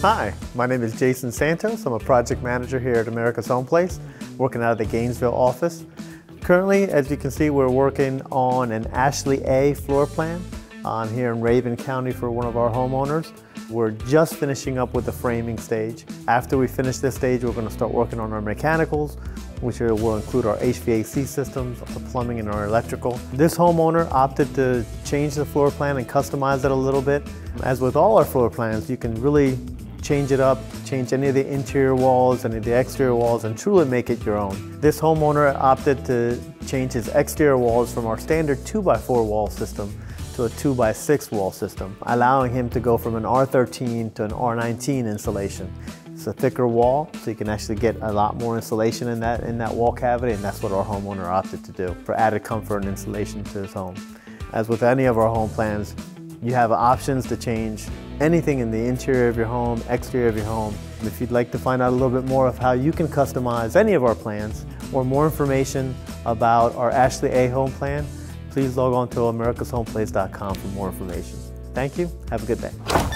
Hi, my name is Jason Santos. I'm a project manager here at America's Home Place, working out of the Gainesville office. Currently, as you can see, we're working on an Ashley A floor plan here in Raven County for one of our homeowners. We're just finishing up with the framing stage. After we finish this stage, we're going to start working on our mechanicals, which will include our HVAC systems, our plumbing, and our electrical. This homeowner opted to change the floor plan and customize it a little bit. As with all our floor plans, you can really change it up, change any of the interior walls, any of the exterior walls, and truly make it your own. This homeowner opted to change his exterior walls from our standard 2x4 wall system to a 2x6 wall system, allowing him to go from an R13 to an R19 insulation. It's a thicker wall, so you can actually get a lot more insulation in that wall cavity, and that's what our homeowner opted to do for added comfort and insulation to his home. As with any of our home plans, you have options to change anything in the interior of your home, exterior of your home. And if you'd like to find out a little bit more of how you can customize any of our plans or more information about our Ashley A home plan, please log on to americashomeplace.com for more information. Thank you. Have a good day.